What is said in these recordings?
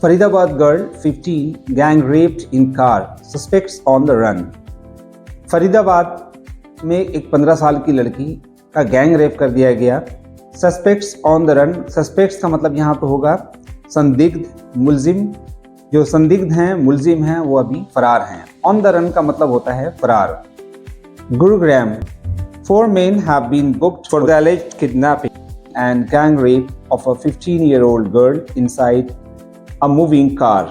Faridabad girl 15 gang raped in car, suspects on the run. Faridabad में एक 15 साल की लड़की का गैंग रेप कर दिया गया। Suspects on the run, suspects का मतलब यहाँ पे होगा संदिग्ध, मुलजिम। जो संदिग्ध हैं, मुलजिम हैं, वो अभी फरार हैं। ऑन द रन का मतलब होता है फरार। Gurugram, 4 men have been booked for the alleged kidnapping and gang rape of a 15-year-old girl inside a moving car,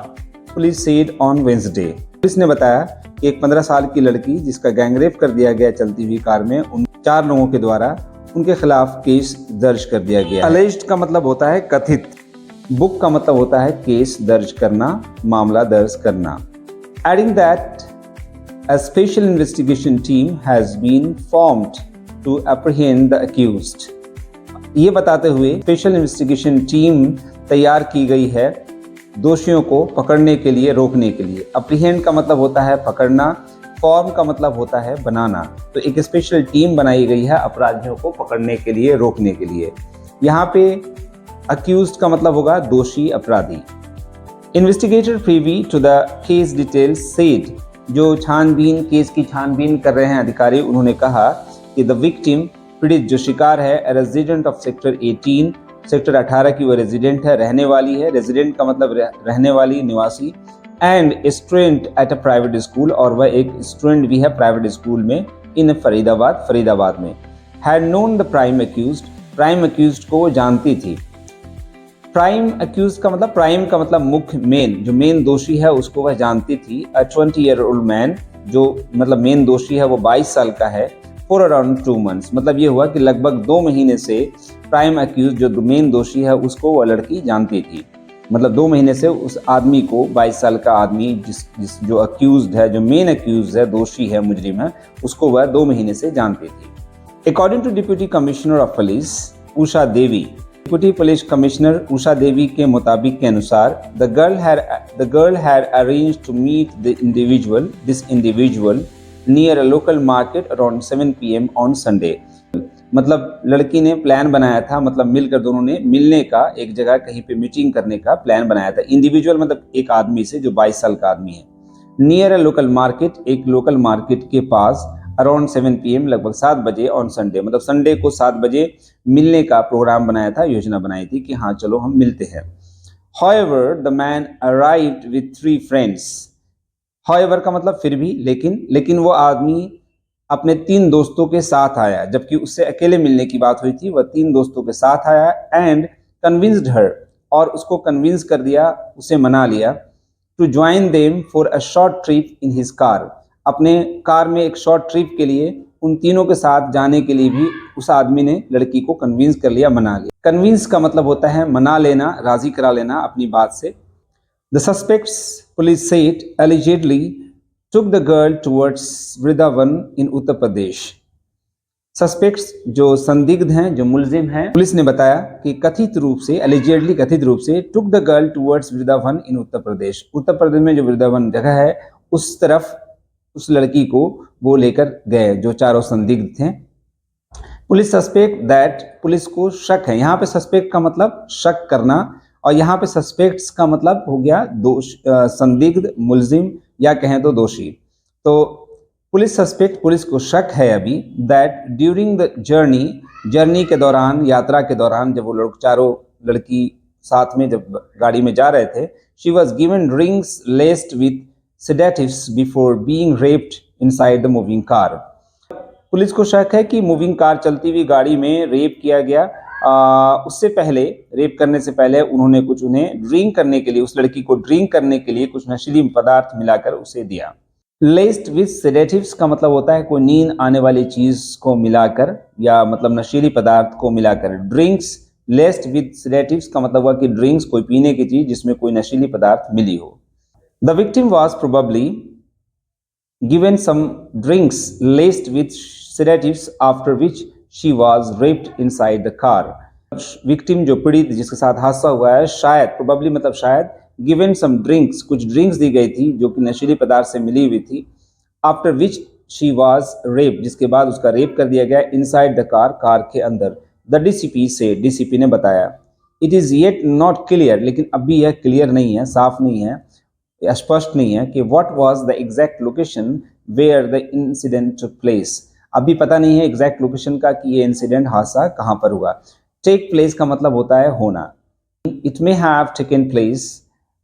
police said on Wednesday. Police ने बताया कि एक 15 साल की लड़की जिसका गैंग रेप कर दिया गया चलती हुई कार में, उन 4 लोगों के द्वारा उनके खिलाफ केस दर्ज कर दिया गया। अलेज्ड का मतलब होता है कथित, बुक का मतलब होता है केस दर्ज करना, मामला दर्ज करना। Adding that a special investigation team has been formed to apprehend the accused. ये बताते हुए स्पेशल इन्वेस्टिगेशन टीम तैयार की गई है दोषियों को पकड़ने के लिए, रोकने के लिए। अप्रीहेंड का मतलब होता है पकड़ना, फॉर्म का मतलब होता है बनाना। तो एक स्पेशल टीम बनाई गई है अपराधियों को पकड़ने के लिए, रोकने के लिए। यहाँ पे अक्यूज्ड का मतलब होगा दोषी, अपराधी। Investigator privy to the case details said, जो छानबीन, केस की छानबीन कर रहे हैं अधिकारी, उन्होंने कहा कि द विक्टिम, पीड़ित जो शिकार है, रेजिडेंट ऑफ सेक्टर 18, सेक्टर 18 की वो रेजिडेंट है, रहने वाली है। रेजिडेंट का मतलब रहने वाली, निवासी। And student at a private school, और वह एक स्टूडेंट भी है प्राइवेट स्कूल में इन फरीदाबाद में। Had known the prime accused, prime accused को वो जानती थी। प्राइम अक्यूज्ड का मतलब, प्राइम का मतलब मुख्य, मेन, जो मेन दोषी है उसको वह जानती थी। अ 20-year-old मैन, जो मतलब मेन दोषी है वो 22 साल का है। फॉर अराउंड 2 months, मतलब ये हुआ कि लगभग 2 महीने से प्राइम अक्यूज, जो मेन दोषी है, उसको वह लड़की जानती थी। मतलब 2 महीने से उस आदमी को, 22 साल का आदमी जिस जो अक्यूज्ड है, जो मेन अक्यूज है, दोषी है, मुजरिम है, उसको वह 2 महीने से जानती थी। According to deputy commissioner of police Usha Devi, deputy police commissioner Usha Devi के मुताबिक के अनुसार, the girl had arranged to meet this individual near a local market around 7 PM on Sunday. मतलब लड़की ने प्लान बनाया था, मतलब मिलकर दोनों ने मिलने का, एक जगह कहीं पे मीटिंग करने का प्लान बनाया था। इंडिविजुअल मतलब एक आदमी से, जो 22 साल का आदमी है। नियर अ लोकल मार्केट, एक लोकल मार्केट के पास। अराउंड 7 PM, लगभग 7 बजे ऑन संडे, मतलब संडे को 7 बजे मिलने का प्रोग्राम बनाया था, योजना बनाई थी कि हाँ चलो हम मिलते हैं। However, the man arrived with 3 friends. However का मतलब फिर भी, लेकिन वो आदमी अपने 3 दोस्तों के साथ आया, जबकि उससे अकेले मिलने की बात हुई थी। वह 3 दोस्तों के साथ आया एंड कन्विंस्ड हर, और उसको कन्विंस कर दिया, उसे मना लिया, to join them for a short trip in his car, अपने कार में एक शॉर्ट ट्रिप के लिए उन तीनों के साथ जाने के लिए भी उस आदमी ने लड़की को कन्विंस कर लिया, मना लिया। कन्विंस का मतलब होता है मना लेना, राजी करा लेना अपनी बात से। The suspects, police said, allegedly took the girl towards Vrindavan in Uttar Pradesh. Suspects जो संदिग्ध हैं, जो मुलजिम हैं, पुलिस ने बताया कि कथित रूप से, allegedly कथित रूप से, took the girl towards Vrindavan in Uttar Pradesh, Uttar Pradesh में जो वृंदावन जगह है उस तरफ उस लड़की को वो लेकर गए, जो चारों संदिग्ध थे। पुलिस सस्पेक्ट दैट, पुलिस को शक है। यहाँ पे सस्पेक्ट का मतलब शक करना, और यहाँ पे सस्पेक्ट्स का मतलब हो गया संदिग्ध, मुलजिम, या कहें तो दोषी। तो पुलिस सस्पेक्ट, पुलिस को शक है अभी, दैट ड्यूरिंग द जर्नी के दौरान, यात्रा के दौरान, जब वो लोग चारों लड़की साथ में जब गाड़ी में जा रहे थे, she was given drinks laced with sedatives before being raped inside the moving car. Police को शक है कि मूविंग कार, चलती हुई गाड़ी में रेप किया गया। उससे पहले, रेप करने से पहले उन्होंने कुछ, उन्हें ड्रिंक करने के लिए, उस लड़की को ड्रिंक करने के लिए कुछ नशीली पदार्थ मिलाकर उसे दिया। लेस्ड विथ सेडेटिव्स का मतलब होता है कोई नींद आने वाली चीज को मिलाकर, या मतलब नशीली पदार्थ को मिलाकर। ड्रिंक्स लेस्ड विथ सेडेटिव्स का मतलब हुआ कि ड्रिंक्स, कोई पीने की चीज जिसमें कोई नशीली पदार्थ मिली हो। The victim was probably given some drinks laced with sedatives after which she was raped inside the car. Victim जो पीड़ित जिसके साथ हादसा हुआ है, शायद, प्रोबेबली मतलब शायद, गिवन सम ड्रिंक्स, कुछ ड्रिंक्स दी गई थी जो कि नशीली पदार्थ से मिली हुई थी। After which she was rape, जिसके बाद उसका रेप कर दिया गया इनसाइड द कार, कार के अंदर। द डीसीपी से, डीसीपी ने बताया। It is yet not clear, लेकिन अभी यह क्लियर नहीं है, साफ नहीं है, स्पष्ट नहीं है कि what was the exact location where the incident took place. अभी पता नहीं है एग्जैक्ट लोकेशन का कि ये इंसिडेंट, हादसा कहाँ पर हुआ। टेक प्लेस का मतलब होता है होना। It may have taken place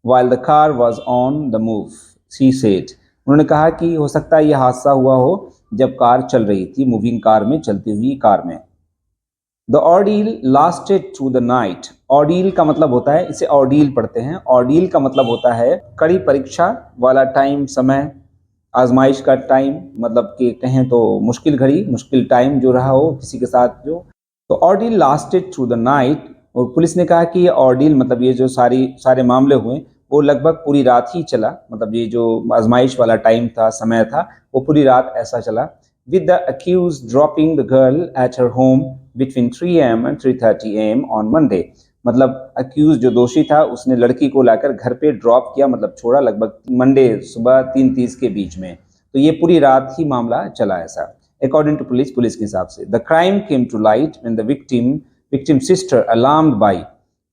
while the car was on the move, she said। उन्होंने कहा कि हो सकता है यह हादसा हुआ हो जब कार चल रही थी, मूविंग कार में, चलती हुई कार में। The ordeal lasted through the night। ordeal का मतलब होता है, इसे ordeal पढ़ते हैं, ordeal का मतलब होता है कड़ी परीक्षा वाला टाइम, समय, आजमाइश का टाइम, मतलब कि कहें तो मुश्किल घड़ी, मुश्किल टाइम जो रहा हो किसी के साथ जो। तो ऑर्डिल लास्टेड थ्रू द नाइट, और पुलिस ने कहा कि ये ऑर्डिल मतलब ये जो सारे मामले हुए वो लगभग पूरी रात ही चला, मतलब ये जो आजमाइश वाला टाइम था, समय था, वो पूरी रात ऐसा चला। With the accused dropping the girl at her home between 3 AM and 3:30 AM on Monday. मतलब अक्यूज जो दोषी था उसने लड़की को लाकर घर पे ड्रॉप किया, मतलब छोड़ा, लगभग मंडे सुबह 3:30 के बीच में। तो ये पूरी रात ही मामला चला ऐसा, अकॉर्डिंग टू पुलिस के हिसाब से। The crime came to light when the victim sister alarmed by.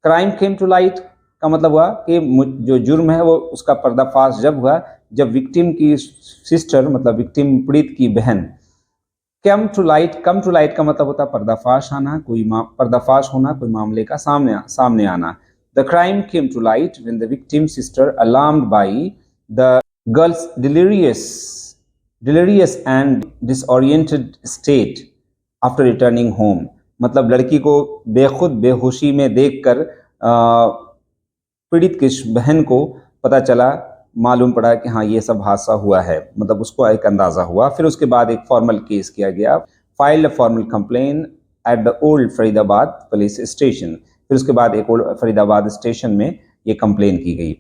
Crime came to light का मतलब हुआ कि जो जुर्म है वो उसका पर्दाफाश जब हुआ जब विक्टिम की सिस्टर, मतलब विक्टिम पीड़ित की बहन, कम टू लाइट का मतलब होता है पर्दाफाश आना, पर्दाफाश होना, कोई मामले का सामने आना। The crime came to light when the victim sister alarmed by the girl's delirious and disoriented state after returning home. मतलब लड़की को बेखुद बेहोशी में देखकर पीड़ित की बहन को पता चला, मालूम पड़ा कि हाँ ये सब हादसा हुआ है, मतलब उसको एक अंदाज़ा हुआ। फिर उसके बाद एक फॉर्मल केस किया गया, filed a formal complain at the old Faridabad police station. फिर उसके बाद एक ओल्ड फरीदाबाद स्टेशन में ये कंप्लेन की गई।